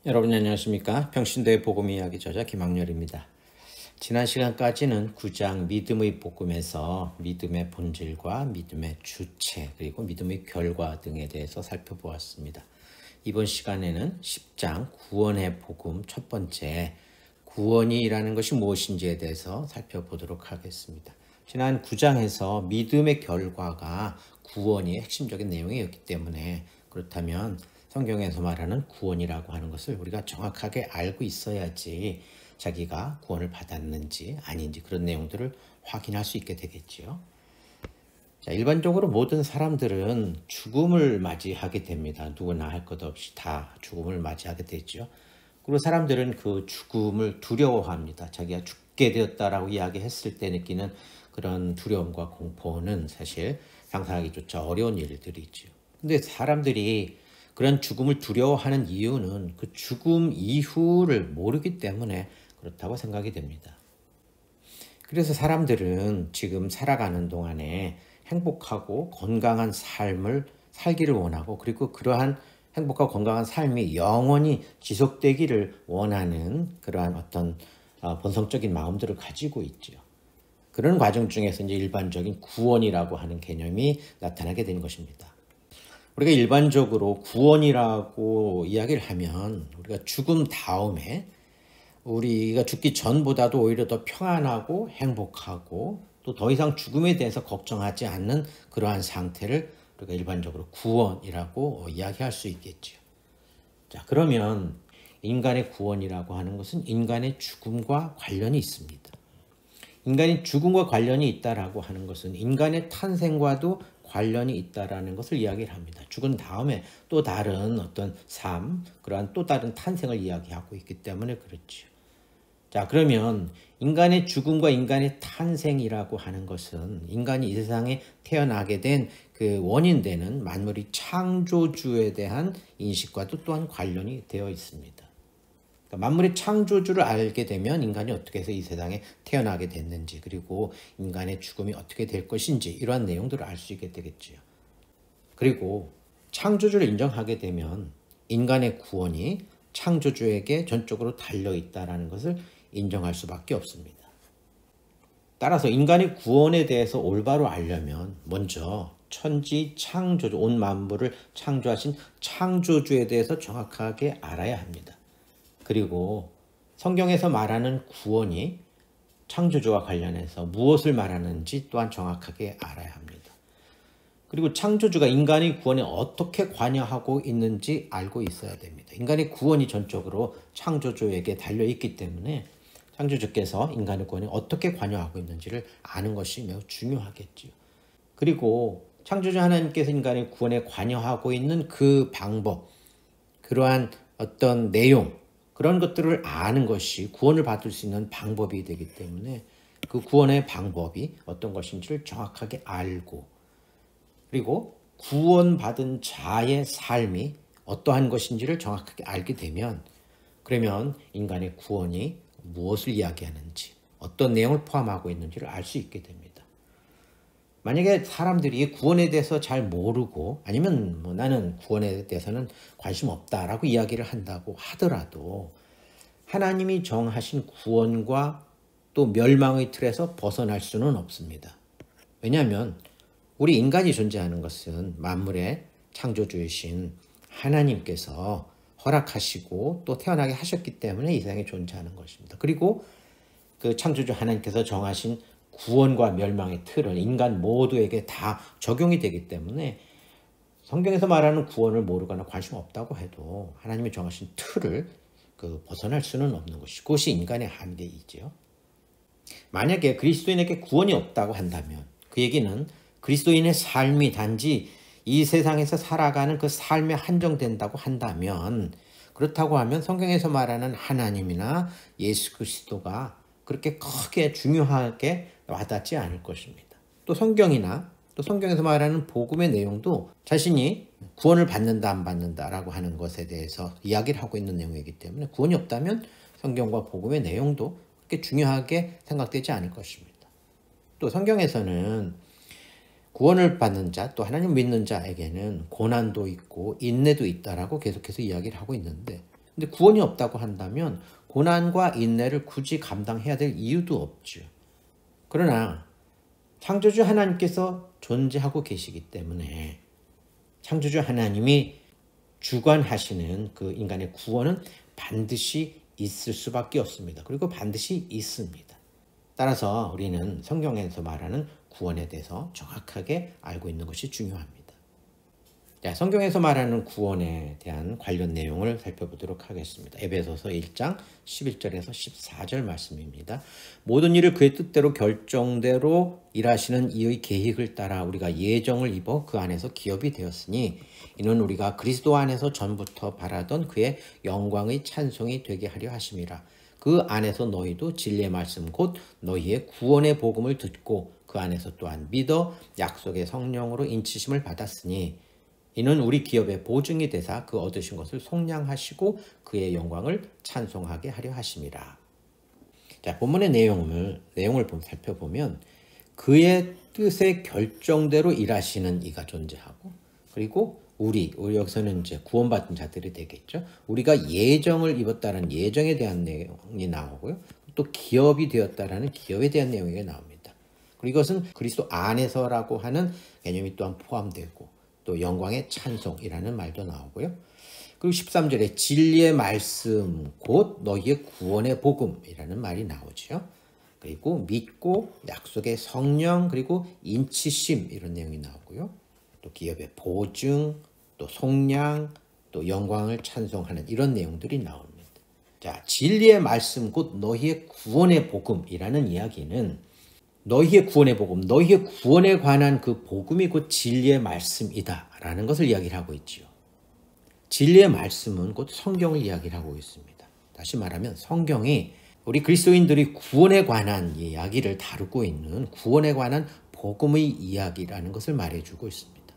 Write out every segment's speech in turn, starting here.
여러분 안녕하십니까? 평신도의 복음 이야기 저자 김학렬입니다. 지난 시간까지는 9장 믿음의 복음에서 믿음의 본질과 믿음의 주체 그리고 믿음의 결과 등에 대해서 살펴보았습니다. 이번 시간에는 10장 구원의 복음 첫 번째 구원이라는 것이 무엇인지에 대해서 살펴보도록 하겠습니다. 지난 9장에서 믿음의 결과가 구원이 핵심적인 내용이었기 때문에 그렇다면 성경에서 말하는 구원이라고 하는 것을 우리가 정확하게 알고 있어야지 자기가 구원을 받았는지 아닌지 그런 내용들을 확인할 수 있게 되겠지요. 자, 일반적으로 모든 사람들은 죽음을 맞이하게 됩니다. 누구나 할 것 없이 다 죽음을 맞이하게 되죠. 그리고 사람들은 그 죽음을 두려워합니다. 자기가 죽게 되었다라고 이야기했을 때 느끼는 그런 두려움과 공포는 사실 상상하기조차 어려운 일들이죠. 근데 사람들이 그런 죽음을 두려워하는 이유는 그 죽음 이후를 모르기 때문에 그렇다고 생각이 됩니다. 그래서 사람들은 지금 살아가는 동안에 행복하고 건강한 삶을 살기를 원하고 그리고 그러한 행복하고 건강한 삶이 영원히 지속되기를 원하는 그러한 어떤 본성적인 마음들을 가지고 있죠. 그런 과정 중에서 이제 일반적인 구원이라고 하는 개념이 나타나게 된 것입니다. 우리가 일반적으로 구원이라고 이야기를 하면 우리가 죽음 다음에 우리가 죽기 전보다도 오히려 더 평안하고 행복하고 또 더 이상 죽음에 대해서 걱정하지 않는 그러한 상태를 우리가 일반적으로 구원이라고 이야기할 수 있겠죠. 자, 그러면 인간의 구원이라고 하는 것은 인간의 죽음과 관련이 있습니다. 인간이 죽음과 관련이 있다라고 하는 것은 인간의 탄생과도 관련이 있다라는 것을 이야기를 합니다. 죽은 다음에 또 다른 어떤 삶, 그러한 또 다른 탄생을 이야기하고 있기 때문에 그렇죠. 자, 그러면 인간의 죽음과 인간의 탄생이라고 하는 것은 인간이 이 세상에 태어나게 된 그 원인되는 만물의 창조주에 대한 인식과도 또한 관련이 되어 있습니다. 만물의 창조주를 알게 되면 인간이 어떻게 해서 이 세상에 태어나게 됐는지 그리고 인간의 죽음이 어떻게 될 것인지 이러한 내용들을 알 수 있게 되겠지요. 그리고 창조주를 인정하게 되면 인간의 구원이 창조주에게 전적으로 달려있다는 것을 인정할 수밖에 없습니다. 따라서 인간의 구원에 대해서 올바로 알려면 먼저 천지 창조주, 온 만물을 창조하신 창조주에 대해서 정확하게 알아야 합니다. 그리고 성경에서 말하는 구원이 창조주와 관련해서 무엇을 말하는지 또한 정확하게 알아야 합니다. 그리고 창조주가 인간의 구원에 어떻게 관여하고 있는지 알고 있어야 됩니다. 인간의 구원이 전적으로 창조주에게 달려있기 때문에 창조주께서 인간의 구원에 어떻게 관여하고 있는지를 아는 것이 매우 중요하겠지요. 그리고 창조주 하나님께서 인간의 구원에 관여하고 있는 그 방법, 그러한 어떤 내용, 그런 것들을 아는 것이 구원을 받을 수 있는 방법이 되기 때문에 그 구원의 방법이 어떤 것인지를 정확하게 알고 그리고 구원받은 자의 삶이 어떠한 것인지를 정확하게 알게 되면 그러면 인간의 구원이 무엇을 이야기하는지 어떤 내용을 포함하고 있는지를 알 수 있게 됩니다. 만약에 사람들이 구원에 대해서 잘 모르고 아니면 나는 구원에 대해서는 관심 없다라고 이야기를 한다고 하더라도 하나님이 정하신 구원과 또 멸망의 틀에서 벗어날 수는 없습니다. 왜냐하면 우리 인간이 존재하는 것은 만물의 창조주이신 하나님께서 허락하시고 또 태어나게 하셨기 때문에 이 세상에 존재하는 것입니다. 그리고 그 창조주 하나님께서 정하신 구원과 멸망의 틀은 인간 모두에게 다 적용이 되기 때문에 성경에서 말하는 구원을 모르거나 관심 없다고 해도 하나님이 정하신 틀을 벗어날 수는 없는 것이 그것이 인간의 한계이지요. 만약에 그리스도인에게 구원이 없다고 한다면 그 얘기는 그리스도인의 삶이 단지 이 세상에서 살아가는 그 삶에 한정된다고 한다면 그렇다고 하면 성경에서 말하는 하나님이나 예수 그리스도가 그렇게 크게 중요하게 와닿지 않을 것입니다. 또 성경이나 또 성경에서 말하는 복음의 내용도 자신이 구원을 받는다 안 받는다라고 하는 것에 대해서 이야기를 하고 있는 내용이기 때문에 구원이 없다면 성경과 복음의 내용도 그렇게 중요하게 생각되지 않을 것입니다. 또 성경에서는 구원을 받는 자, 또 하나님 믿는 자에게는 고난도 있고 인내도 있다라고 계속해서 이야기를 하고 있는데 근데 구원이 없다고 한다면 고난과 인내를 굳이 감당해야 될 이유도 없죠. 그러나 창조주 하나님께서 존재하고 계시기 때문에 창조주 하나님이 주관하시는 그 인간의 구원은 반드시 있을 수밖에 없습니다. 그리고 반드시 있습니다. 따라서 우리는 성경에서 말하는 구원에 대해서 정확하게 알고 있는 것이 중요합니다. 자, 성경에서 말하는 구원에 대한 관련 내용을 살펴보도록 하겠습니다. 에베소서 1장 11절에서 14절 말씀입니다. 모든 일을 그의 뜻대로 결정대로 일하시는 이의 계획을 따라 우리가 예정을 입어 그 안에서 기업이 되었으니 이는 우리가 그리스도 안에서 전부터 바라던 그의 영광의 찬송이 되게 하려 하심이라. 그 안에서 너희도 진리의 말씀 곧 너희의 구원의 복음을 듣고 그 안에서 또한 믿어 약속의 성령으로 인치심을 받았으니 이는 우리 기업의 보증이 되사 그 얻으신 것을 속량하시고 그의 영광을 찬송하게 하려 하심이라. 자, 본문의 내용을 살펴보면 그의 뜻의 결정대로 일하시는 이가 존재하고, 그리고 우리 여기서는 이제 구원받은 자들이 되겠죠. 우리가 예정을 입었다는 예정에 대한 내용이 나오고요. 또 기업이 되었다라는 기업에 대한 내용이 나옵니다. 그리고 이것은 그리스도 안에서라고 하는 개념이 또한 포함되고, 또 영광의 찬송이라는 말도 나오고요. 그리고 13절에 진리의 말씀 곧 너희의 구원의 복음이라는 말이 나오죠. 그리고 믿고 약속의 성령 그리고 인치심 이런 내용이 나오고요. 또 기업의 보증, 또 속량, 또 영광을 찬송하는 이런 내용들이 나옵니다. 자, 진리의 말씀 곧 너희의 구원의 복음이라는 이야기는 너희의 구원의 복음, 너희의 구원에 관한 그 복음이 곧 진리의 말씀이다라는 것을 이야기를 하고 있지요. 진리의 말씀은 곧 성경을 이야기를 하고 있습니다. 다시 말하면 성경이 우리 그리스도인들이 구원에 관한 이야기를 다루고 있는 구원에 관한 복음의 이야기라는 것을 말해주고 있습니다.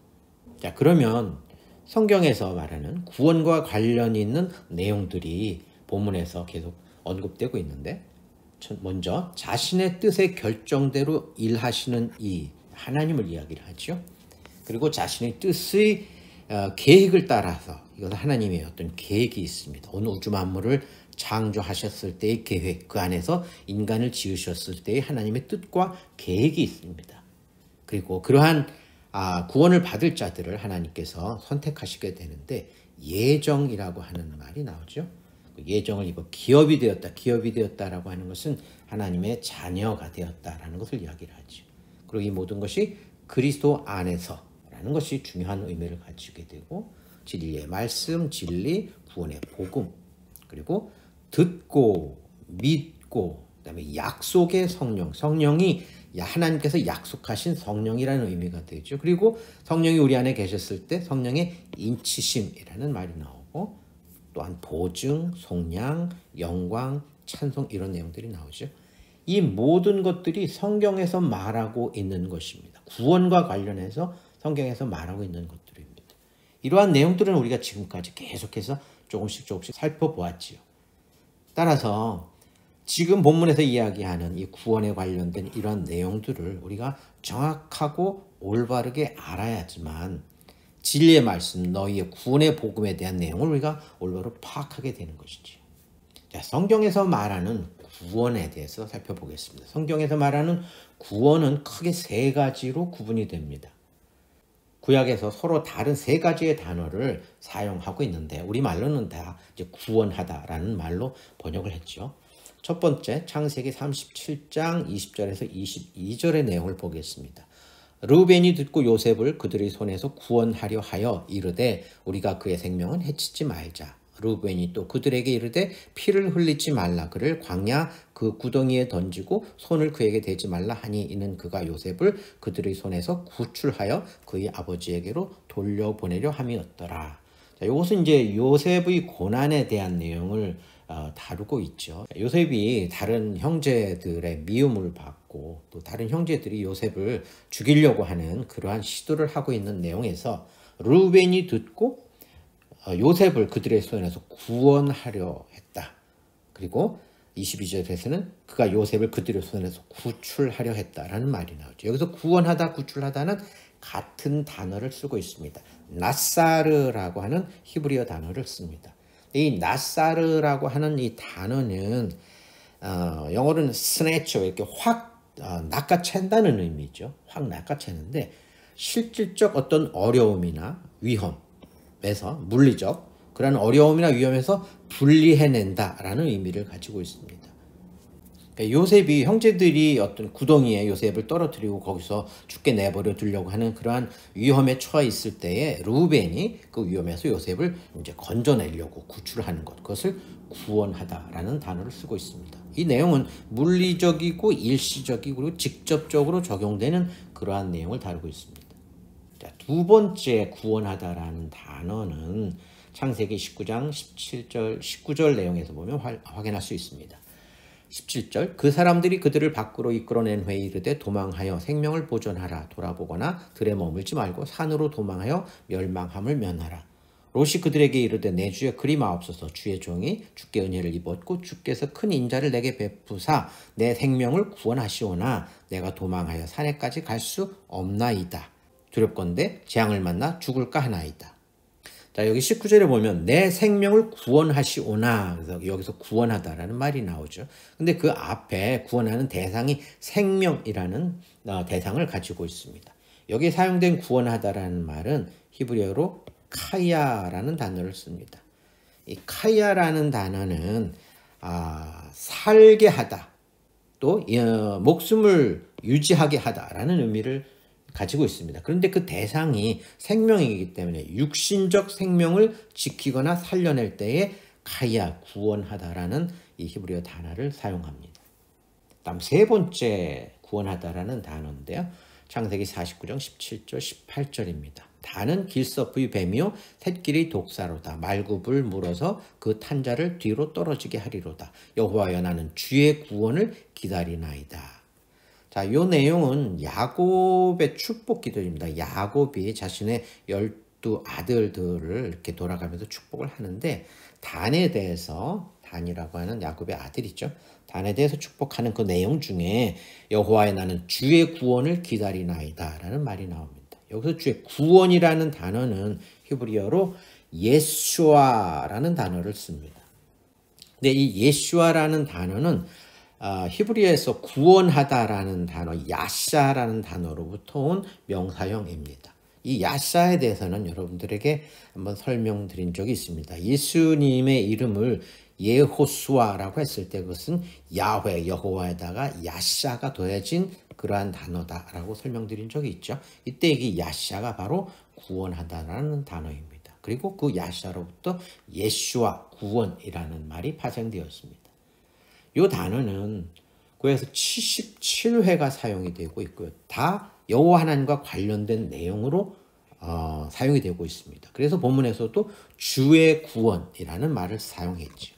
자, 그러면 성경에서 말하는 구원과 관련이 있는 내용들이 본문에서 계속 언급되고 있는데, 먼저 자신의 뜻의 결정대로 일하시는 이 하나님을 이야기를 하죠. 그리고 자신의 뜻의 계획을 따라서, 이건 하나님의 어떤 계획이 있습니다. 온 우주 만물을 창조하셨을 때의 계획, 그 안에서 인간을 지으셨을 때의 하나님의 뜻과 계획이 있습니다. 그리고 그러한 구원을 받을 자들을 하나님께서 선택하시게 되는데 예정이라고 하는 말이 나오죠. 예정을 입어 기업이 되었다라고 하는 것은 하나님의 자녀가 되었다라는 것을 이야기를 하죠. 그리고 이 모든 것이 그리스도 안에서라는 것이 중요한 의미를 가지게 되고, 진리의 말씀, 진리, 구원의 복음, 그리고 듣고 믿고, 그다음에 약속의 성령, 성령이 하나님께서 약속하신 성령이라는 의미가 되죠. 그리고 성령이 우리 안에 계셨을 때 성령의 인치심이라는 말이 나오고, 또한 보증, 속량, 영광, 찬송 이런 내용들이 나오죠. 이 모든 것들이 성경에서 말하고 있는 것입니다. 구원과 관련해서 성경에서 말하고 있는 것들입니다. 이러한 내용들은 우리가 지금까지 계속해서 조금씩 살펴보았지요. 따라서 지금 본문에서 이야기하는 이 구원에 관련된 이런 내용들을 우리가 정확하고 올바르게 알아야지만 진리의 말씀, 너희의 구원의 복음에 대한 내용을 우리가 올바로 파악하게 되는 것이지요. 자, 성경에서 말하는 구원에 대해서 살펴보겠습니다. 성경에서 말하는 구원은 크게 세 가지로 구분이 됩니다. 구약에서 서로 다른 세 가지의 단어를 사용하고 있는데 우리말로는 다 이제 구원하다라는 말로 번역을 했죠. 첫 번째, 창세기 37장 20절에서 22절의 내용을 보겠습니다. 르우벤이 듣고 요셉을 그들의 손에서 구원하려 하여 이르되 우리가 그의 생명은 해치지 말자. 르우벤이 또 그들에게 이르되 피를 흘리지 말라. 그를 광야 그 구덩이에 던지고 손을 그에게 대지 말라 하니 이는 그가 요셉을 그들의 손에서 구출하여 그의 아버지에게로 돌려보내려 함이었더라. 자, 이것은 이제 요셉의 고난에 대한 내용을 다루고 있죠. 요셉이 다른 형제들의 미움을 받고 또 다른 형제들이 요셉을 죽이려고 하는 그러한 시도를 하고 있는 내용에서 르우벤이 듣고 요셉을 그들의 손에서 구원하려 했다. 그리고 22절에서는 그가 요셉을 그들의 손에서 구출하려 했다라는 말이 나오죠. 여기서 구원하다, 구출하다는 같은 단어를 쓰고 있습니다. 나사르라고 하는 히브리어 단어를 씁니다. 이 나사르라고 하는 이 단어는 영어로는 snatch, 이렇게 확 낚아챈다는 의미죠. 확 낚아채는데 실질적 어떤 어려움이나 위험에서 물리적 그런 어려움이나 위험에서 분리해낸다라는 의미를 가지고 있습니다. 그러니까 요셉이 형제들이 어떤 구덩이에 요셉을 떨어뜨리고 거기서 죽게 내버려 두려고 하는 그러한 위험에 처해 있을 때에 루벤이 그 위험에서 요셉을 이제 건져내려고 구출하는 것, 그것을 구원하다라는 단어를 쓰고 있습니다. 이 내용은 물리적이고 일시적이고 그리고 직접적으로 적용되는 그러한 내용을 다루고 있습니다. 자, 두 번째 구원하다라는 단어는 창세기 19장 17절 19절 내용에서 보면 확인할 수 있습니다. 17절 그 사람들이 그들을 밖으로 이끌어낸 후에 이르되 도망하여 생명을 보존하라. 돌아보거나 들에 머물지 말고 산으로 도망하여 멸망함을 면하라. 롯이 그들에게 이르되 내 주여 그리 마옵소서. 주의 종이 주께 은혜를 입었고 주께서 큰 인자를 내게 베푸사 내 생명을 구원하시오나 내가 도망하여 산에까지 갈 수 없나이다. 두렵건대 재앙을 만나 죽을까 하나이다. 자, 여기 19절에 보면 내 생명을 구원하시오나, 그래서 여기서 구원하다라는 말이 나오죠. 근데 그 앞에 구원하는 대상이 생명이라는 대상을 가지고 있습니다. 여기 사용된 구원하다라는 말은 히브리어로 카야라는 단어를 씁니다. 이 카야라는 단어는 살게 하다, 또 목숨을 유지하게 하다라는 의미를 가지고 있습니다. 그런데 그 대상이 생명이기 때문에 육신적 생명을 지키거나 살려낼 때에 카야, 구원하다라는 이 히브리어 단어를 사용합니다. 다음 세 번째 구원하다라는 단어인데요. 창세기 49장 17절 18절입니다. 다는 길서프의 뱀이요 새끼리 독사로다. 말굽을 물어서 그 탄자를 뒤로 떨어지게 하리로다. 여호와여 나는 주의 구원을 기다리나이다. 자, 이 내용은 야곱의 축복 기도입니다. 야곱이 자신의 12 아들들을 이렇게 돌아가면서 축복을 하는데 단에 대해서, 단이라고 하는 야곱의 아들이죠. 단에 대해서 축복하는 그 내용 중에 여호와의 나는 주의 구원을 기다리나이다 라는 말이 나옵니다. 여기서 주의 구원이라는 단어는 히브리어로 예수아라는 단어를 씁니다. 근데 이 예수아라는 단어는 히브리어에서 구원하다라는 단어, 야샤라는 단어로부터 온 명사형입니다. 이 야샤에 대해서는 여러분들에게 한번 설명드린 적이 있습니다. 예수님의 이름을 예호수아라고 했을 때 그것은 야훼, 여호와에다가 야샤가 더해진 그러한 단어다라고 설명드린 적이 있죠. 이때 이 야샤가 바로 구원하다라는 단어입니다. 그리고 그 야샤로부터 예수와 구원이라는 말이 파생되었습니다. 이 단어는 구약에서 77회가 사용이 되고 있고요. 다 여호와 하나님과 관련된 내용으로 사용이 되고 있습니다. 그래서 본문에서도 주의 구원이라는 말을 사용했죠.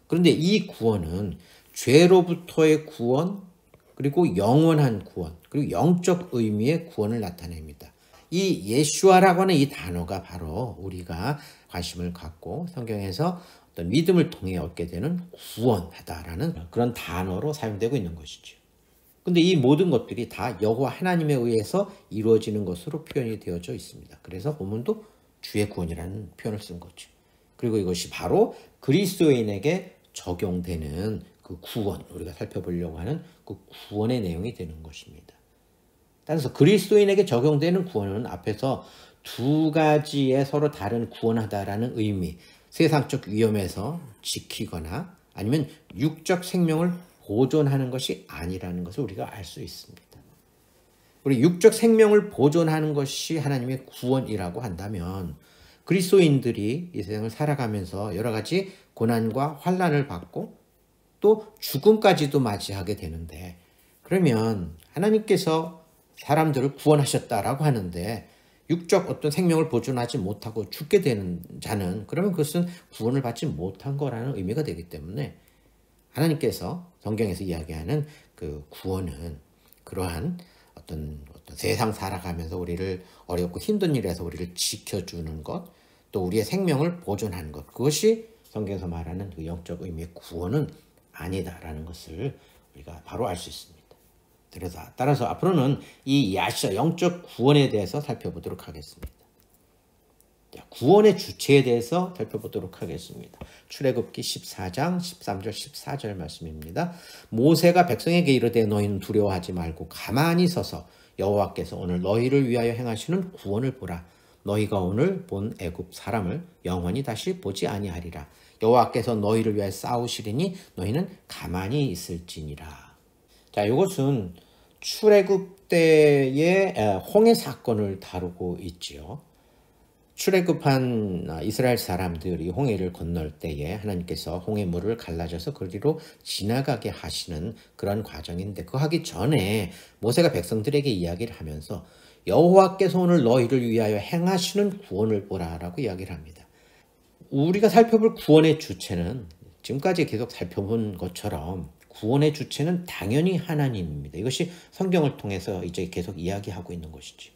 그런데 이 구원은 죄로부터의 구원, 그리고 영원한 구원, 그리고 영적 의미의 구원을 나타냅니다. 이 예수아라고 하는 이 단어가 바로 우리가 관심을 갖고 성경에서 어떤 믿음을 통해 얻게 되는 구원하다라는 그런 단어로 사용되고 있는 것이죠. 근데 이 모든 것들이 다 여호와 하나님에 의해서 이루어지는 것으로 표현이 되어져 있습니다. 그래서 본문도 주의 구원이라는 표현을 쓴 거죠. 그리고 이것이 바로 그리스도인에게 적용되는 그 구원, 우리가 살펴보려고 하는 그 구원의 내용이 되는 것입니다. 따라서 그리스도인에게 적용되는 구원은 앞에서 두 가지의 서로 다른 구원하다라는 의미, 세상적 위험에서 지키거나 아니면 육적 생명을 보존하는 것이 아니라는 것을 우리가 알 수 있습니다. 우리 육적 생명을 보존하는 것이 하나님의 구원이라고 한다면 그리스도인들이 이 세상을 살아가면서 여러 가지 고난과 환난을 받고 또 죽음까지도 맞이하게 되는데, 그러면 하나님께서 사람들을 구원하셨다라고 하는데 육적 어떤 생명을 보존하지 못하고 죽게 되는 자는, 그러면 그것은 구원을 받지 못한 거라는 의미가 되기 때문에 하나님께서 성경에서 이야기하는 그 구원은 그러한 어떤 세상 살아가면서 우리를 어렵고 힘든 일에서 우리를 지켜주는 것, 또 우리의 생명을 보존하는 것, 그것이 성경에서 말하는 그 영적 의미의 구원은 아니다라는 것을 우리가 바로 알 수 있습니다. 따라서 앞으로는 이 야샤, 영적 구원에 대해서 살펴보도록 하겠습니다. 구원의 주체에 대해서 살펴보도록 하겠습니다. 출애굽기 14장 13절 14절 말씀입니다. 모세가 백성에게 이르되 너희는 두려워하지 말고 가만히 서서 여호와께서 오늘 너희를 위하여 행하시는 구원을 보라. 너희가 오늘 본 애굽 사람을 영원히 다시 보지 아니하리라. 여호와께서 너희를 위하여 싸우시리니 너희는 가만히 있을지니라. 자, 이것은 출애굽 때의 홍해 사건을 다루고 있지요. 출애굽한 이스라엘 사람들이 홍해를 건널 때에 하나님께서 홍해물을 갈라져서 그리로 지나가게 하시는 그런 과정인데, 그 하기 전에 모세가 백성들에게 이야기를 하면서 여호와께서 오늘 너희를 위하여 행하시는 구원을 보라라고 이야기를 합니다. 우리가 살펴볼 구원의 주체는 지금까지 계속 살펴본 것처럼 구원의 주체는 당연히 하나님입니다. 이것이 성경을 통해서 이제 계속 이야기하고 있는 것이죠.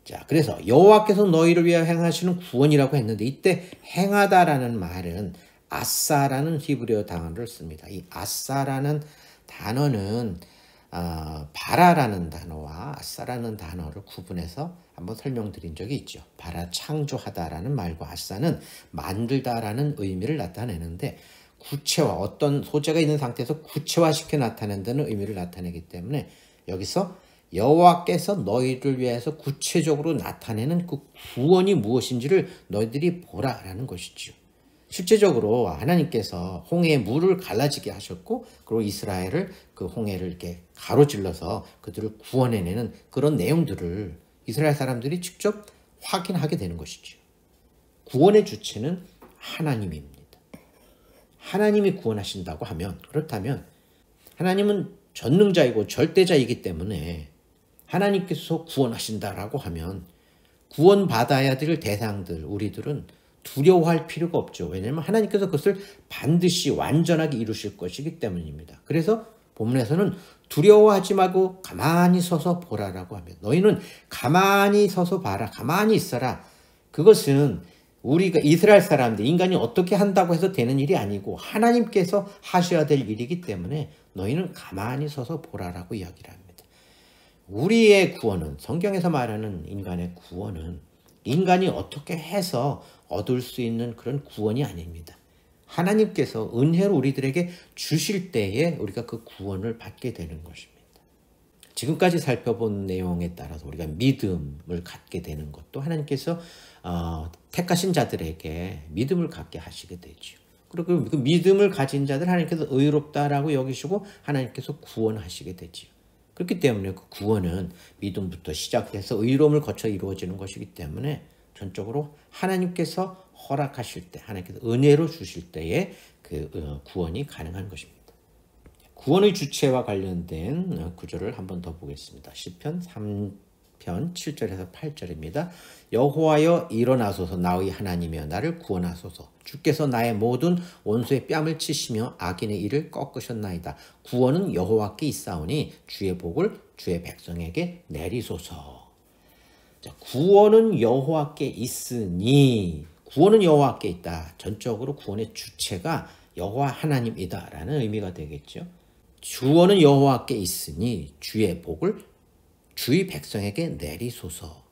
자, 그래서 여호와께서 너희를 위하여 행하시는 구원이라고 했는데, 이때 행하다라는 말은 아사라는 히브리어 단어를 씁니다. 이 아사라는 단어는 바라라는 단어와 아사라는 단어를 구분해서 한번 설명드린 적이 있죠. 바라, 창조하다라는 말과 아사는 만들다라는 의미를 나타내는데, 구체화, 어떤 소재가 있는 상태에서 구체화시켜 나타낸다는 의미를 나타내기 때문에 여기서 여호와께서 너희를 위해서 구체적으로 나타내는 그 구원이 무엇인지를 너희들이 보라라는 것이죠. 실제적으로 하나님께서 홍해의 물을 갈라지게 하셨고, 그리고 이스라엘을 그 홍해를 이렇게 가로질러서 그들을 구원해내는 그런 내용들을 이스라엘 사람들이 직접 확인하게 되는 것이죠. 구원의 주체는 하나님입니다. 하나님이 구원하신다고 하면, 그렇다면 하나님은 전능자이고 절대자이기 때문에 하나님께서 구원하신다라고 하면 구원받아야 될 대상들, 우리들은 두려워할 필요가 없죠. 왜냐하면 하나님께서 그것을 반드시 완전하게 이루실 것이기 때문입니다. 그래서 본문에서는 두려워하지 말고 가만히 서서 보라라고 하면, 너희는 가만히 서서 봐라, 가만히 있어라. 그것은 우리가 이스라엘 사람들, 인간이 어떻게 한다고 해서 되는 일이 아니고 하나님께서 하셔야 될 일이기 때문에 너희는 가만히 서서 보라라고 이야기를 합니다. 우리의 구원은, 성경에서 말하는 인간의 구원은 인간이 어떻게 해서 얻을 수 있는 그런 구원이 아닙니다. 하나님께서 은혜로 우리들에게 주실 때에 우리가 그 구원을 받게 되는 것입니다. 지금까지 살펴본 내용에 따라서 우리가 믿음을 갖게 되는 것도 하나님께서 택하신 자들에게 믿음을 갖게 하시게 되죠. 그리고 그 믿음을 가진 자들 하나님께서 의롭다라고 여기시고 하나님께서 구원하시게 되죠. 그렇기 때문에 그 구원은 믿음부터 시작해서 의로움을 거쳐 이루어지는 것이기 때문에 전적으로 하나님께서 허락하실 때, 하나님께서 은혜로 주실 때에 그 구원이 가능한 것입니다. 구원의 주체와 관련된 구절을 한 번 더 보겠습니다. 시편 3편 7절에서 8절입니다. 여호와여 일어나소서, 나의 하나님이여 나를 구원하소서. 주께서 나의 모든 원수의 뺨을 치시며 악인의 일을 꺾으셨나이다. 구원은 여호와께 있사오니 주의 복을 주의 백성에게 내리소서. 자, 구원은 여호와께 있으니, 구원은 여호와께 있다. 전적으로 구원의 주체가 여호와 하나님이다라는 의미가 되겠죠. 구원은 여호와께 있으니 주의 복을 주의 백성에게 내리소서.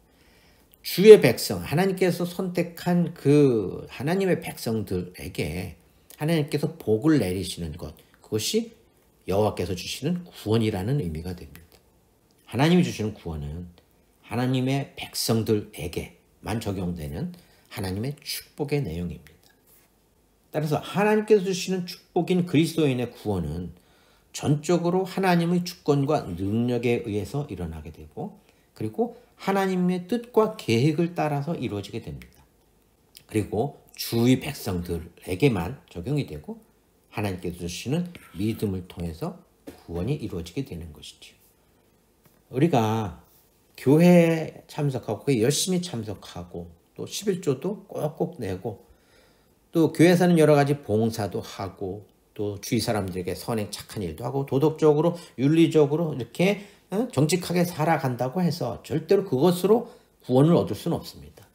주의 백성, 하나님께서 선택한 그 하나님의 백성들에게 하나님께서 복을 내리시는 것, 그것이 여호와께서 주시는 구원이라는 의미가 됩니다. 하나님이 주시는 구원은 하나님의 백성들에게만 적용되는 하나님의 축복의 내용입니다. 따라서 하나님께서 주시는 축복인 그리스도인의 구원은 전적으로 하나님의 주권과 능력에 의해서 일어나게 되고, 그리고 하나님의 뜻과 계획을 따라서 이루어지게 됩니다. 그리고 주의 백성들에게만 적용이 되고 하나님께서 주시는 믿음을 통해서 구원이 이루어지게 되는 것이죠. 우리가 교회에 참석하고 교회에 열심히 참석하고 또 11조도 꼭꼭 내고 또 교회에서는 여러 가지 봉사도 하고 또 주위 사람들에게 선행 착한 일도 하고 도덕적으로 윤리적으로 이렇게 정직하게 살아간다고 해서 절대로 그것으로 구원을 얻을 수는 없습니다.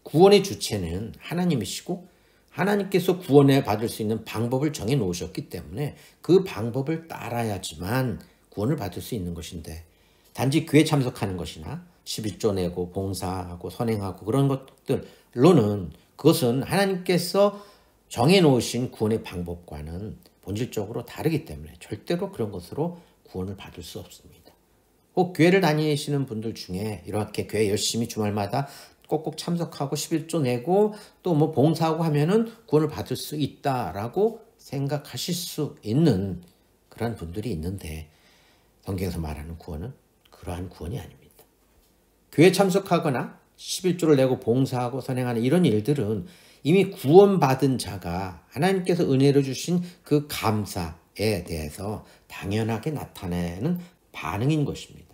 구원의 주체는 하나님이시고 하나님께서 구원을 받을 수 있는 방법을 정해 놓으셨기 때문에 그 방법을 따라야지만 구원을 받을 수 있는 것인데, 단지 교회 참석하는 것이나 11조 내고 봉사하고 선행하고 그런 것들로는 그것은 하나님께서 정해놓으신 구원의 방법과는 본질적으로 다르기 때문에 절대로 그런 것으로 구원을 받을 수 없습니다. 꼭 교회를 다니시는 분들 중에 이렇게 교회 열심히 주말마다 꼭꼭 참석하고 11조 내고 또 뭐 봉사하고 하면은 구원을 받을 수 있다라고 생각하실 수 있는 그런 분들이 있는데 성경에서 말하는 구원은 그러한 구원이 아닙니다. 교회 참석하거나 11조를 내고 봉사하고 선행하는 이런 일들은 이미 구원받은 자가 하나님께서 은혜로 주신 그 감사에 대해서 당연하게 나타내는 반응인 것입니다.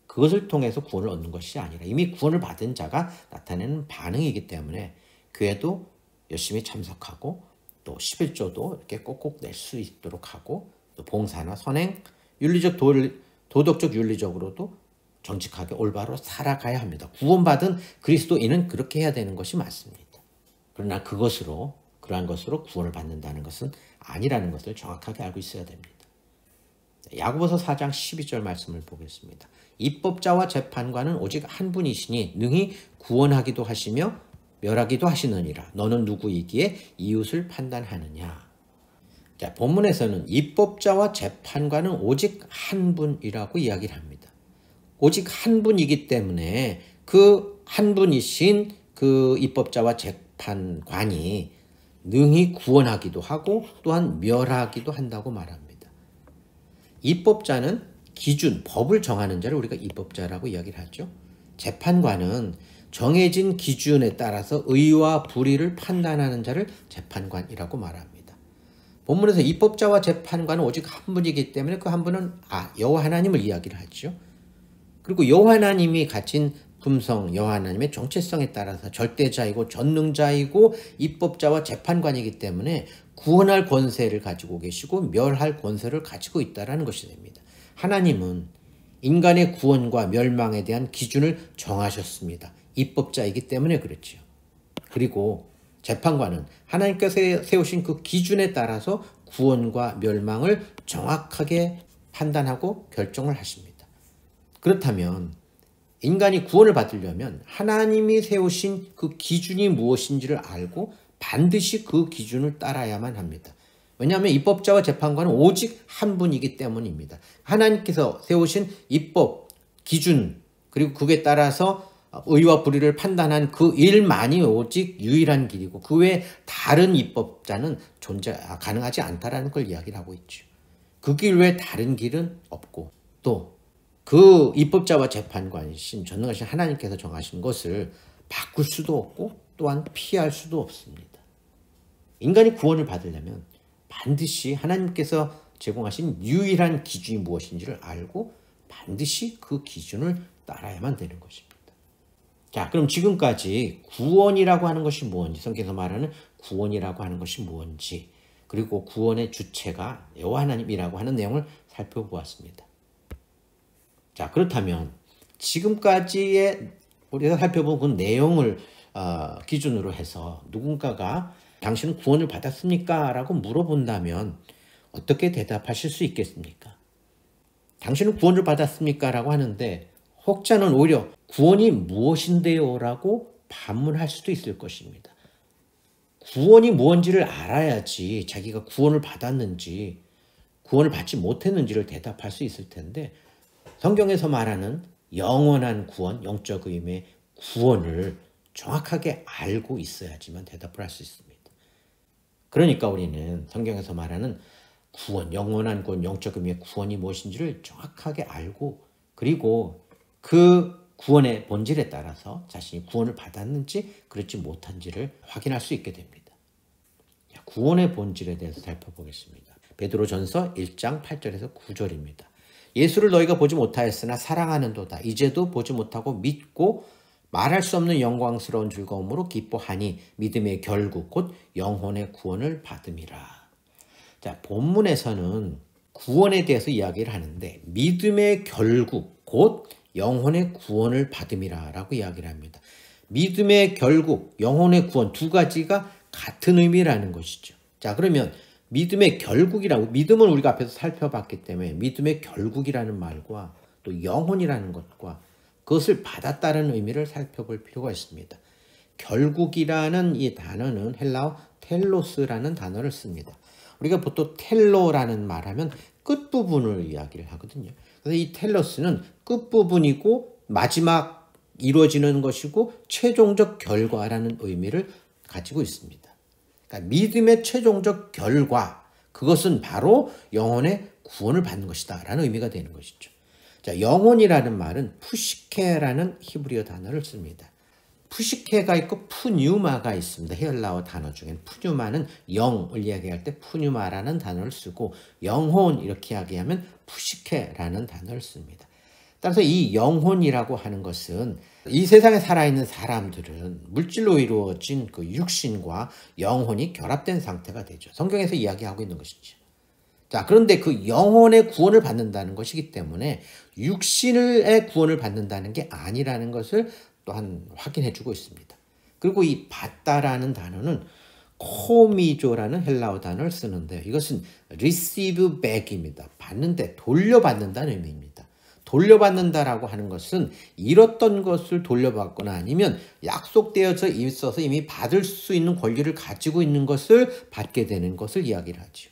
그것을 통해서 구원을 얻는 것이 아니라 이미 구원을 받은 자가 나타내는 반응이기 때문에 교회도 열심히 참석하고 또 11조도 이렇게 꼭꼭 낼 수 있도록 하고 또 봉사나 선행, 윤리적 도덕적 윤리적으로도 정직하게 올바로 살아가야 합니다. 구원받은 그리스도인은 그렇게 해야 되는 것이 맞습니다. 그러나 그러한 것으로 구원을 받는다는 것은 아니라는 것을 정확하게 알고 있어야 됩니다. 야고보서 4장 12절 말씀을 보겠습니다. 입법자와 재판관은 오직 한 분이시니 능히 구원하기도 하시며 멸하기도 하시느니라. 너는 누구이기에 이웃을 판단하느냐. 자, 본문에서는 입법자와 재판관은 오직 한 분이라고 이야기를 합니다. 오직 한 분이기 때문에 그 한 분이신 그 입법자와 재판관이 능히 구원하기도 하고 또한 멸하기도 한다고 말합니다. 입법자는 기준, 법을 정하는 자를 우리가 입법자라고 이야기를 하죠. 재판관은 정해진 기준에 따라서 의와 불의를 판단하는 자를 재판관이라고 말합니다. 본문에서 입법자와 재판관은 오직 한 분이기 때문에 그 한 분은 여호와 하나님을 이야기를 하죠. 그리고 여호와 하나님이 가진 품성, 여호와 하나님의 정체성에 따라서 절대자이고 전능자이고 입법자와 재판관이기 때문에 구원할 권세를 가지고 계시고 멸할 권세를 가지고 있다는 것이 됩니다. 하나님은 인간의 구원과 멸망에 대한 기준을 정하셨습니다. 입법자이기 때문에 그렇지요. 그리고 재판관은 하나님께서 세우신 그 기준에 따라서 구원과 멸망을 정확하게 판단하고 결정을 하십니다. 그렇다면 인간이 구원을 받으려면 하나님이 세우신 그 기준이 무엇인지를 알고 반드시 그 기준을 따라야만 합니다. 왜냐하면 입법자와 재판관은 오직 한 분이기 때문입니다. 하나님께서 세우신 입법, 기준, 그리고 그에 따라서 의와 불의를 판단한 그 일만이 오직 유일한 길이고 그 외에 다른 입법자는 가능하지 않다라는 걸 이야기를 하고 있죠. 그 길 외에 다른 길은 없고 또 그 입법자와 재판관이신 전능하신 하나님께서 정하신 것을 바꿀 수도 없고 또한 피할 수도 없습니다. 인간이 구원을 받으려면 반드시 하나님께서 제공하신 유일한 기준이 무엇인지를 알고 반드시 그 기준을 따라야만 되는 것입니다. 자, 그럼 지금까지 구원이라고 하는 것이 무엇인지, 성경에서 말하는 구원이라고 하는 것이 무엇인지, 그리고 구원의 주체가 여호와 하나님이라고 하는 내용을 살펴보았습니다. 자, 그렇다면 지금까지의 우리가 살펴본 그 내용을 기준으로 해서 누군가가 당신은 구원을 받았습니까? 라고 물어본다면 어떻게 대답하실 수 있겠습니까? 당신은 구원을 받았습니까? 라고 하는데 혹자는 오히려 구원이 무엇인데요? 라고 반문할 수도 있을 것입니다. 구원이 무엇인지를 알아야지 자기가 구원을 받았는지 구원을 받지 못했는지를 대답할 수 있을 텐데 성경에서 말하는 영원한 구원, 영적 의미의 구원을 정확하게 알고 있어야지만 대답을 할 수 있습니다. 그러니까 우리는 성경에서 말하는 구원, 영원한 구원, 영적 의미의 구원이 무엇인지를 정확하게 알고 그리고 그 구원의 본질에 따라서 자신이 구원을 받았는지 그렇지 못한지를 확인할 수 있게 됩니다. 구원의 본질에 대해서 살펴보겠습니다. 베드로전서 1장 8절에서 9절입니다. 예수를 너희가 보지 못하였으나 사랑하는도다. 이제도 보지 못하고 믿고 말할 수 없는 영광스러운 즐거움으로 기뻐하니 믿음의 결국 곧 영혼의 구원을 받음이라. 자, 본문에서는 구원에 대해서 이야기를 하는데 믿음의 결국 곧 영혼의 구원을 받음이라 라고 이야기를 합니다. 믿음의 결국, 영혼의 구원 두 가지가 같은 의미라는 것이죠. 자, 그러면 믿음의 결국이라고, 믿음은 우리가 앞에서 살펴봤기 때문에 믿음의 결국이라는 말과 또 영혼이라는 것과 그것을 받았다는 의미를 살펴볼 필요가 있습니다. 결국이라는 이 단어는 헬라어 텔로스라는 단어를 씁니다. 우리가 보통 텔로라는 말하면 끝부분을 이야기를 하거든요. 그래서 이 텔로스는 끝부분이고 마지막 이루어지는 것이고 최종적 결과라는 의미를 가지고 있습니다. 그러니까 믿음의 최종적 결과, 그것은 바로 영혼의 구원을 받는 것이다 라는 의미가 되는 것이죠. 자, 영혼이라는 말은 푸시케라는 히브리어 단어를 씁니다. 푸시케가 있고 푸뉴마가 있습니다. 헬라어 단어 중엔 푸뉴마는 영을 이야기할 때 푸뉴마라는 단어를 쓰고 영혼 이렇게 이야기하면 푸시케라는 단어를 씁니다. 따라서 이 영혼이라고 하는 것은 이 세상에 살아있는 사람들은 물질로 이루어진 그 육신과 영혼이 결합된 상태가 되죠. 성경에서 이야기하고 있는 것이죠. 자, 그런데 그 영혼의 구원을 받는다는 것이기 때문에 육신의 구원을 받는다는 게 아니라는 것을 또한 확인해 주고 있습니다. 그리고 이 받다라는 단어는 코미조라는 헬라어 단어를 쓰는데요. 이것은 receive back입니다. 받는데 돌려받는다는 의미입니다. 돌려받는다라고 하는 것은 잃었던 것을 돌려받거나 아니면 약속되어져 있어서 이미 받을 수 있는 권리를 가지고 있는 것을 받게 되는 것을 이야기를 하죠.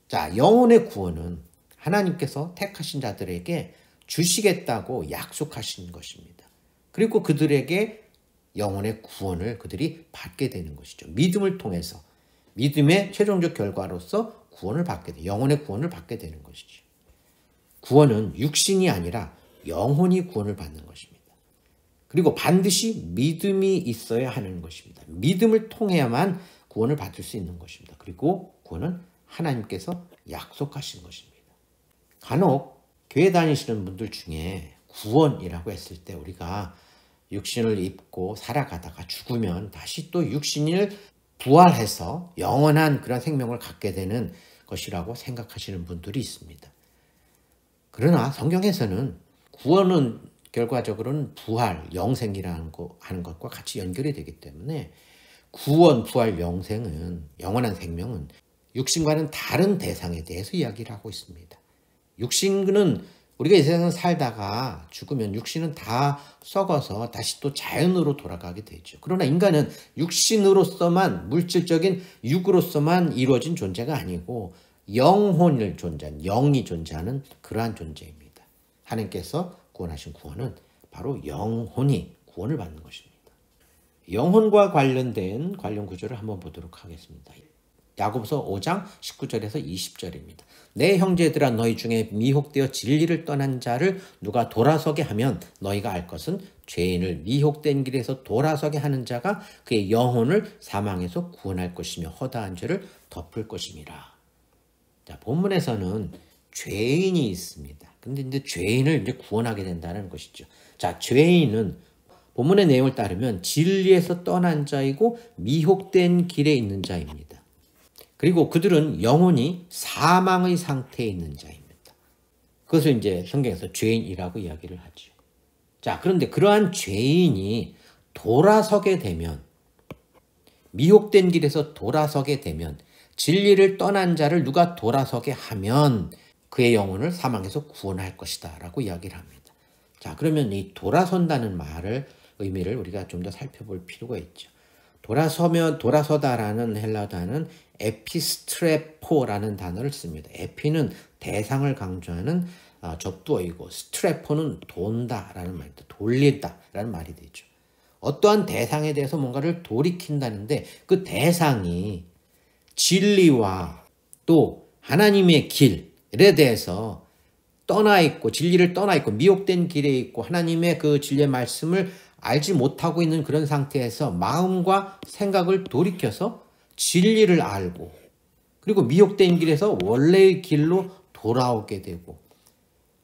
자, 영혼의 구원은 하나님께서 택하신 자들에게 주시겠다고 약속하신 것입니다. 그리고 그들에게 영혼의 구원을 그들이 받게 되는 것이죠. 믿음을 통해서 믿음의 최종적 결과로서 구원을 받게 돼, 영혼의 구원을 받게 되는 것이죠. 구원은 육신이 아니라 영혼이 구원을 받는 것입니다. 그리고 반드시 믿음이 있어야 하는 것입니다. 믿음을 통해야만 구원을 받을 수 있는 것입니다. 그리고 구원은 하나님께서 약속하신 것입니다. 간혹 교회 다니시는 분들 중에 구원이라고 했을 때 우리가 육신을 입고 살아가다가 죽으면 다시 또 육신을 부활해서 영원한 그런 생명을 갖게 되는 것이라고 생각하시는 분들이 있습니다. 그러나 성경에서는 구원은 결과적으로는 부활, 영생이라는 거 하는 것과 같이 연결이 되기 때문에 구원, 부활, 영생은 영원한 생명은 육신과는 다른 대상에 대해서 이야기를 하고 있습니다. 육신은 우리가 이 세상을 살다가 죽으면 육신은 다 썩어서 다시 또 자연으로 돌아가게 되죠. 그러나 인간은 육신으로서만 물질적인 육으로서만 이루어진 존재가 아니고 영혼을 존재하는, 영이 존재하는 그러한 존재입니다. 하나님께서 구원하신 구원은 바로 영혼이 구원을 받는 것입니다. 영혼과 관련된 관련 구절을 한번 보도록 하겠습니다. 야고보서 5장 19절에서 20절입니다. 내 형제들아 너희 중에 미혹되어 진리를 떠난 자를 누가 돌아서게 하면 너희가 알 것은 죄인을 미혹된 길에서 돌아서게 하는 자가 그의 영혼을 사망에서 구원할 것이며 허다한 죄를 덮을 것임이라. 자, 본문에서는 죄인이 있습니다. 근데 이제 죄인을 이제 구원하게 된다는 것이죠. 자, 죄인은 본문의 내용을 따르면 진리에서 떠난 자이고 미혹된 길에 있는 자입니다. 그리고 그들은 영혼이 사망의 상태에 있는 자입니다. 그것을 이제 성경에서 죄인이라고 이야기를 하죠. 자, 그런데 그러한 죄인이 돌아서게 되면, 미혹된 길에서 돌아서게 되면, 진리를 떠난 자를 누가 돌아서게 하면 그의 영혼을 사망에서 구원할 것이다 라고 이야기를 합니다. 자, 그러면 이 돌아선다는 말을, 의미를 우리가 좀 더 살펴볼 필요가 있죠. 돌아서다라는 헬라어 단어는 에피스트레포라는 단어를 씁니다. 에피는 대상을 강조하는 접두어이고 스트레포는 돈다라는 말입니다. 돌린다라는 말이 되죠. 어떠한 대상에 대해서 뭔가를 돌이킨다는데 그 대상이 진리와 또 하나님의 길에 대해서 떠나 있고 진리를 떠나 있고 미혹된 길에 있고 하나님의 그 진리의 말씀을 알지 못하고 있는 그런 상태에서 마음과 생각을 돌이켜서 진리를 알고 그리고 미혹된 길에서 원래의 길로 돌아오게 되고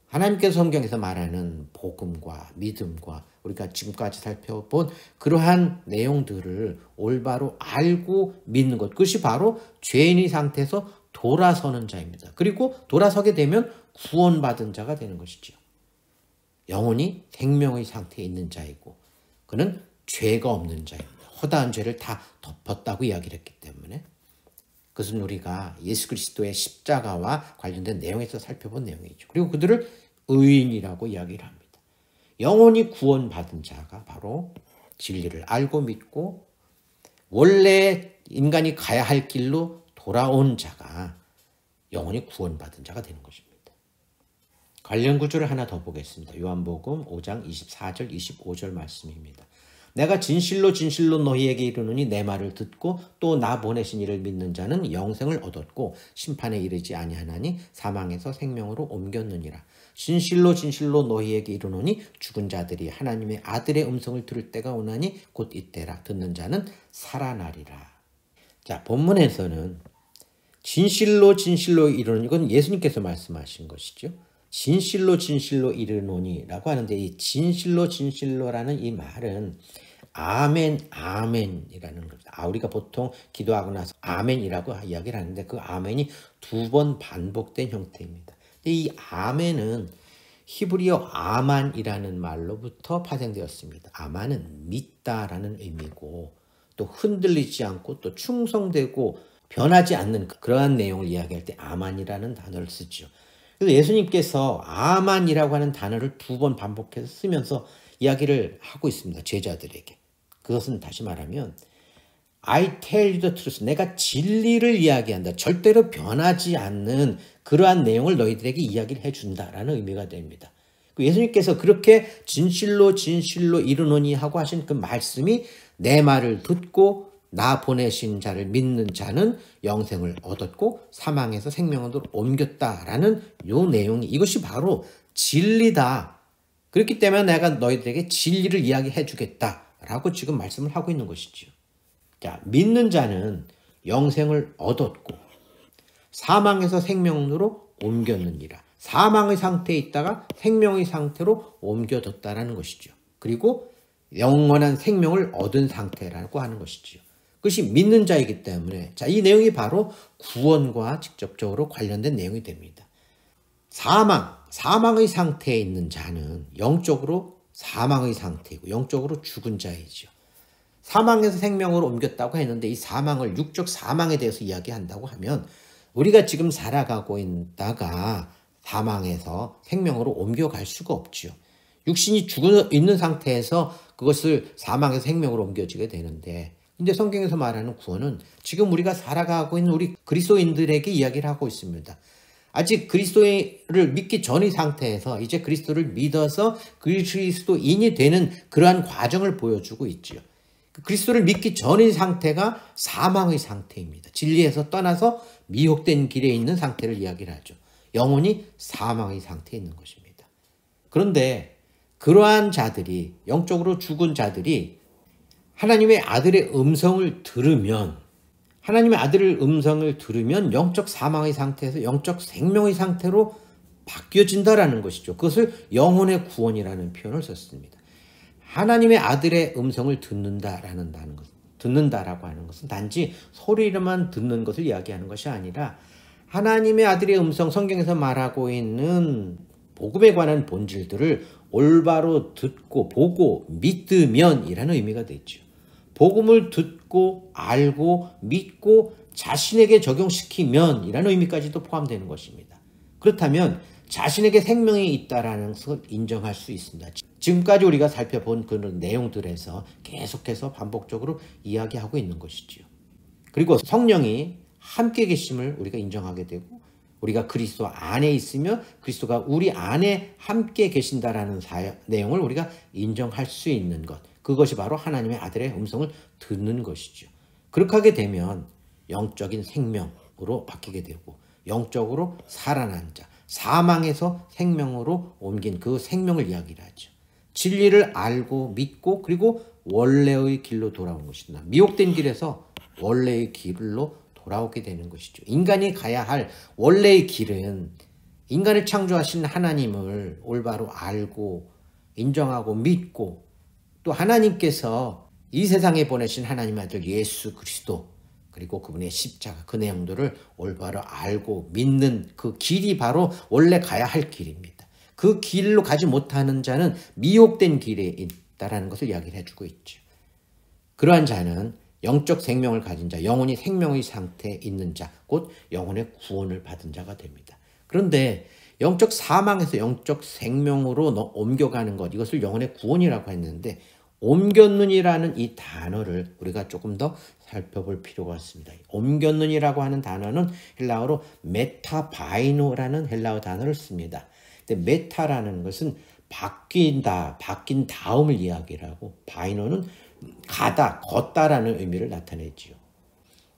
하나님께서 성경에서 말하는 복음과 믿음과 우리가 지금까지 살펴본 그러한 내용들을 올바로 알고 믿는 것, 그것이 바로 죄인의 상태에서 돌아서는 자입니다. 그리고 돌아서게 되면 구원받은 자가 되는 것이죠. 영혼이 생명의 상태에 있는 자이고 그는 죄가 없는 자입니다. 허다한 죄를 다 덮었다고 이야기를 했기 때문에 그것은 우리가 예수 그리스도의 십자가와 관련된 내용에서 살펴본 내용이죠. 그리고 그들을 의인이라고 이야기를 합니다. 영원히 구원받은 자가 바로 진리를 알고 믿고 원래 인간이 가야 할 길로 돌아온 자가 영원히 구원받은 자가 되는 것입니다. 관련 구절을 하나 더 보겠습니다. 요한복음 5장 24절 25절 말씀입니다. 내가 진실로 진실로 너희에게 이르노니 내 말을 듣고 또 나 보내신 이를 믿는 자는 영생을 얻었고 심판에 이르지 아니하나니 사망에서 생명으로 옮겼느니라. 진실로 진실로 너희에게 이르노니 죽은 자들이 하나님의 아들의 음성을 들을 때가 오나니 곧 이때라. 듣는 자는 살아나리라. 자, 본문에서는 진실로 진실로 이르노니, 이건 예수님께서 말씀하신 것이죠. 진실로 진실로 이르노니라고 하는데, 이 진실로 진실로라는 이 말은 아멘 아멘이라는 겁니다. 우리가 보통 기도하고 나서 아멘이라고 이야기를 하는데 그 아멘이 2번 반복된 형태입니다. 이 아멘은 히브리어 아만이라는 말로부터 파생되었습니다. 아만은 믿다라는 의미고 또 흔들리지 않고 또 충성되고 변하지 않는 그러한 내용을 이야기할 때 아만이라는 단어를 쓰죠. 그래서 예수님께서 아만이라고 하는 단어를 2번 반복해서 쓰면서 이야기를 하고 있습니다. 제자들에게. 그것은 다시 말하면 I tell you the truth. 내가 진리를 이야기한다. 절대로 변하지 않는 그러한 내용을 너희들에게 이야기를 해준다라는 의미가 됩니다. 예수님께서 그렇게 진실로 진실로 이르노니 하고 하신 그 말씀이 내 말을 듣고 나 보내신 자를 믿는 자는 영생을 얻었고 사망에서 생명으로 옮겼다라는 요 내용이, 이것이 바로 진리다. 그렇기 때문에 내가 너희들에게 진리를 이야기해 주겠다라고 지금 말씀을 하고 있는 것이죠. 자, 믿는 자는 영생을 얻었고 사망에서 생명으로 옮겼느니라. 사망의 상태에 있다가 생명의 상태로 옮겨졌다라는 것이죠. 그리고 영원한 생명을 얻은 상태라고 하는 것이죠. 그것이 믿는 자이기 때문에, 자, 이 내용이 바로 구원과 직접적으로 관련된 내용이 됩니다. 사망의 상태에 있는 자는 영적으로 사망의 상태이고 영적으로 죽은 자이죠. 사망에서 생명으로 옮겼다고 했는데 이 사망을, 육적 사망에 대해서 이야기한다고 하면 우리가 지금 살아가고 있다가 사망에서 생명으로 옮겨갈 수가 없죠. 육신이 죽어 있는 상태에서 그것을 사망에서 생명으로 옮겨지게 되는데, 근데 성경에서 말하는 구원은 지금 우리가 살아가고 있는 우리 그리스도인들에게 이야기를 하고 있습니다. 아직 그리스도를 믿기 전의 상태에서 이제 그리스도를 믿어서 그리스도인이 되는 그러한 과정을 보여주고 있죠. 그리스도를 믿기 전의 상태가 사망의 상태입니다. 진리에서 떠나서 미혹된 길에 있는 상태를 이야기를 하죠. 영혼이 사망의 상태에 있는 것입니다. 그런데 그러한 자들이, 영적으로 죽은 자들이 하나님의 아들의 음성을 들으면, 하나님의 아들의 음성을 들으면 영적 사망의 상태에서 영적 생명의 상태로 바뀌어진다라는 것이죠. 그것을 영혼의 구원이라는 표현을 썼습니다. 하나님의 아들의 음성을 듣는다라는 것, 듣는다라고 하는 것은 단지 소리로만 듣는 것을 이야기하는 것이 아니라 하나님의 아들의 음성, 성경에서 말하고 있는 복음에 관한 본질들을 올바로 듣고 보고 믿으면이라는 의미가 되죠. 복음을 듣고 알고 믿고 자신에게 적용시키면이라는 의미까지도 포함되는 것입니다. 그렇다면 자신에게 생명이 있다라는 것을 인정할 수 있습니다. 지금까지 우리가 살펴본 그런 내용들에서 계속해서 반복적으로 이야기하고 있는 것이지요. 그리고 성령이 함께 계심을 우리가 인정하게 되고, 우리가 그리스도 안에 있으며 그리스도가 우리 안에 함께 계신다라는 내용을 우리가 인정할 수 있는 것, 그것이 바로 하나님의 아들의 음성을 듣는 것이죠. 그렇게 하게 되면 영적인 생명으로 바뀌게 되고 영적으로 살아난 자, 사망에서 생명으로 옮긴 그 생명을 이야기를 하죠. 진리를 알고 믿고 그리고 원래의 길로 돌아온 것이다. 미혹된 길에서 원래의 길로 돌아오게 되는 것이죠. 인간이 가야 할 원래의 길은 인간을 창조하신 하나님을 올바로 알고 인정하고 믿고, 또 하나님께서 이 세상에 보내신 하나님의 아들 예수 그리스도, 그리고 그분의 십자가, 그 내용들을 올바로 알고 믿는 그 길이 바로 원래 가야 할 길입니다. 그 길로 가지 못하는 자는 미혹된 길에 있다라는 것을 이야기를 해주고 있죠. 그러한 자는 영적 생명을 가진 자, 영혼이 생명의 상태에 있는 자, 곧 영혼의 구원을 받은 자가 됩니다. 그런데 영적 사망에서 영적 생명으로 옮겨가는 것, 이것을 영혼의 구원이라고 했는데 옮겼느니라는 이 단어를 우리가 조금 더 살펴볼 필요가 있습니다. 옮겼느니라고 하는 단어는 헬라어로 메타바이노라는 헬라어 단어를 씁니다. 근데 메타라는 것은 바뀐다, 바뀐 다음을 이야기를 하고, 바이노는 가다, 걷다라는 의미를 나타내지요.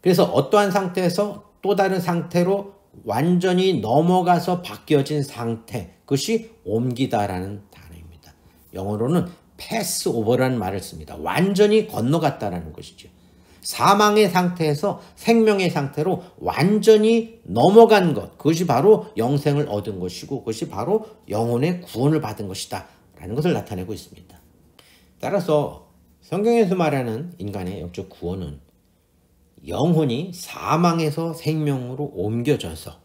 그래서 어떠한 상태에서 또 다른 상태로 완전히 넘어가서 바뀌어진 상태, 그것이 옮기다라는 단어입니다. 영어로는 패스 오버라는 말을 씁니다. 완전히 건너갔다라는 것이죠. 사망의 상태에서 생명의 상태로 완전히 넘어간 것, 그것이 바로 영생을 얻은 것이고 그것이 바로 영혼의 구원을 받은 것이다 라는 것을 나타내고 있습니다. 따라서 성경에서 말하는 인간의 영적 구원은 영혼이 사망에서 생명으로 옮겨져서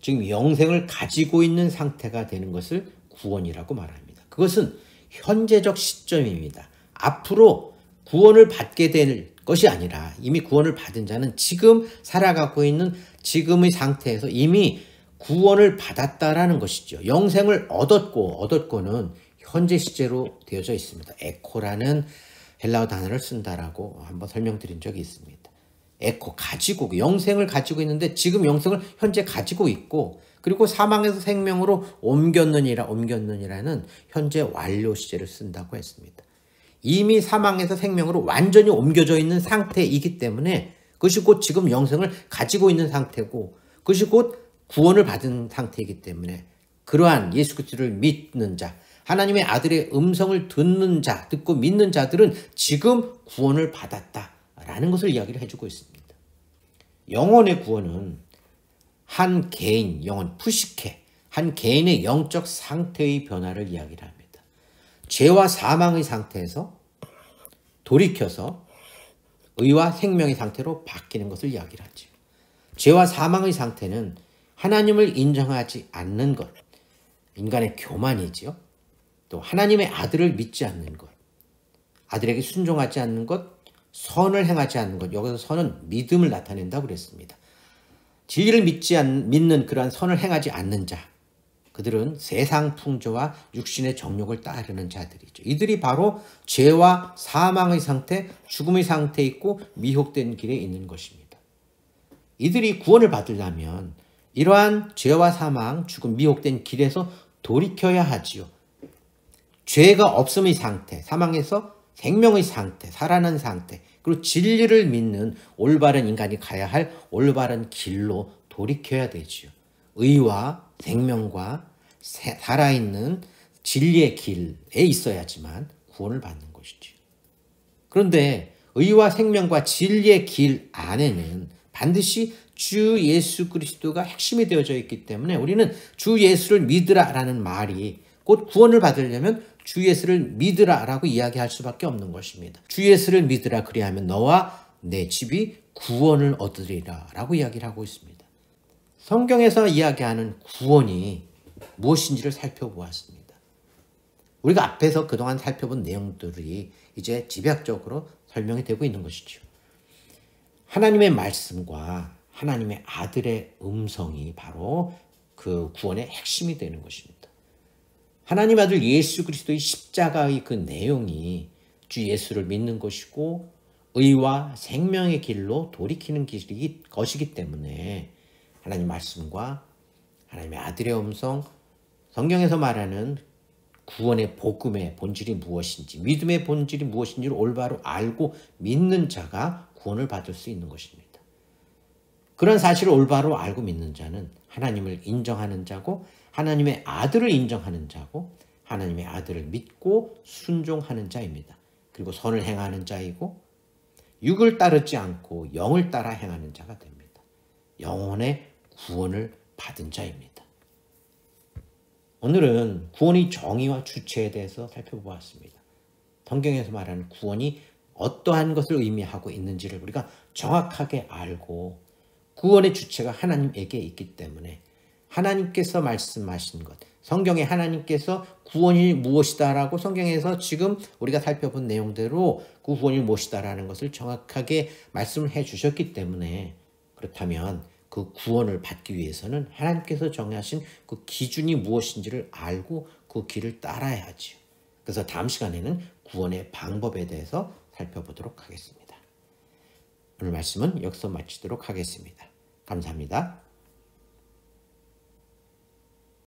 지금 영생을 가지고 있는 상태가 되는 것을 구원이라고 말합니다. 그것은 현재적 시점입니다. 앞으로 구원을 받게 될 것이 아니라 이미 구원을 받은 자는 지금 살아가고 있는 지금의 상태에서 이미 구원을 받았다라는 것이죠. 영생을 얻었고는 현재 시제로 되어져 있습니다. 에코라는 헬라어 단어를 쓴다라고 한번 설명드린 적이 있습니다. 에코, 가지고, 영생을 가지고 있는데 지금 영생을 현재 가지고 있고, 그리고 사망에서 생명으로 옮겼느니라는 현재 완료 시제를 쓴다고 했습니다. 이미 사망에서 생명으로 완전히 옮겨져 있는 상태이기 때문에 그것이 곧 지금 영생을 가지고 있는 상태고 그것이 곧 구원을 받은 상태이기 때문에 그러한 예수 그리스도를 믿는 자, 하나님의 아들의 음성을 듣고 믿는 자들은 지금 구원을 받았다라는 것을 이야기를 해주고 있습니다. 영혼의 구원은 한 개인, 영혼, 푸시케, 한 개인의 영적 상태의 변화를 이야기를 합니다. 죄와 사망의 상태에서 돌이켜서 의와 생명의 상태로 바뀌는 것을 이야기를 하죠. 죄와 사망의 상태는 하나님을 인정하지 않는 것, 인간의 교만이지요. 또 하나님의 아들을 믿지 않는 것, 아들에게 순종하지 않는 것, 선을 행하지 않는 것, 여기서 선은 믿음을 나타낸다고 그랬습니다. 진리를 믿는 그러한 선을 행하지 않는 자, 그들은 세상 풍조와 육신의 정욕을 따르는 자들이죠. 이들이 바로 죄와 사망의 상태, 죽음의 상태에 있고 미혹된 길에 있는 것입니다. 이들이 구원을 받으려면 이러한 죄와 사망, 죽음, 미혹된 길에서 돌이켜야 하지요. 죄가 없음의 상태, 사망에서 생명의 상태, 살아난 상태, 그리고 진리를 믿는 올바른 인간이 가야 할 올바른 길로 돌이켜야 되지요. 의와 생명과 살아있는 진리의 길에 있어야지만 구원을 받는 것이죠. 그런데 의와 생명과 진리의 길 안에는 반드시 주 예수 그리스도가 핵심이 되어져 있기 때문에 우리는 주 예수를 믿으라라는 말이 곧 구원을 받으려면 주 예수를 믿으라라고 이야기할 수밖에 없는 것입니다. 주 예수를 믿으라, 그리하면 너와 내 집이 구원을 얻으리라라고 이야기를 하고 있습니다. 성경에서 이야기하는 구원이 무엇인지를 살펴보았습니다. 우리가 앞에서 그동안 살펴본 내용들이 이제 집약적으로 설명이 되고 있는 것이죠. 하나님의 말씀과 하나님의 아들의 음성이 바로 그 구원의 핵심이 되는 것입니다. 하나님 아들 예수 그리스도의 십자가의 그 내용이 주 예수를 믿는 것이고 의와 생명의 길로 돌이키는 것이기 때문에 하나님 말씀과 하나님의 아들의 음성, 성경에서 말하는 구원의 복음의 본질이 무엇인지, 믿음의 본질이 무엇인지를 올바로 알고 믿는 자가 구원을 받을 수 있는 것입니다. 그런 사실을 올바로 알고 믿는 자는 하나님을 인정하는 자고 하나님의 아들을 인정하는 자고 하나님의 아들을 믿고 순종하는 자입니다. 그리고 선을 행하는 자이고 육을 따르지 않고 영을 따라 행하는 자가 됩니다. 영혼의 구원을 받은 자입니다. 오늘은 구원의 정의와 주체에 대해서 살펴보았습니다. 성경에서 말하는 구원이 어떠한 것을 의미하고 있는지를 우리가 정확하게 알고 구원의 주체가 하나님에게 있기 때문에 하나님께서 말씀하신 것, 성경에 하나님께서 구원이 무엇이다라고 성경에서 지금 우리가 살펴본 내용대로 구원이 무엇이다라는 것을 정확하게 말씀을 해 주셨기 때문에 그렇다면 그 구원을 받기 위해서는 하나님께서 정하신 그 기준이 무엇인지를 알고 그 길을 따라야지요. 그래서 다음 시간에는 구원의 방법에 대해서 살펴보도록 하겠습니다. 오늘 말씀은 여기서 마치도록 하겠습니다. 감사합니다.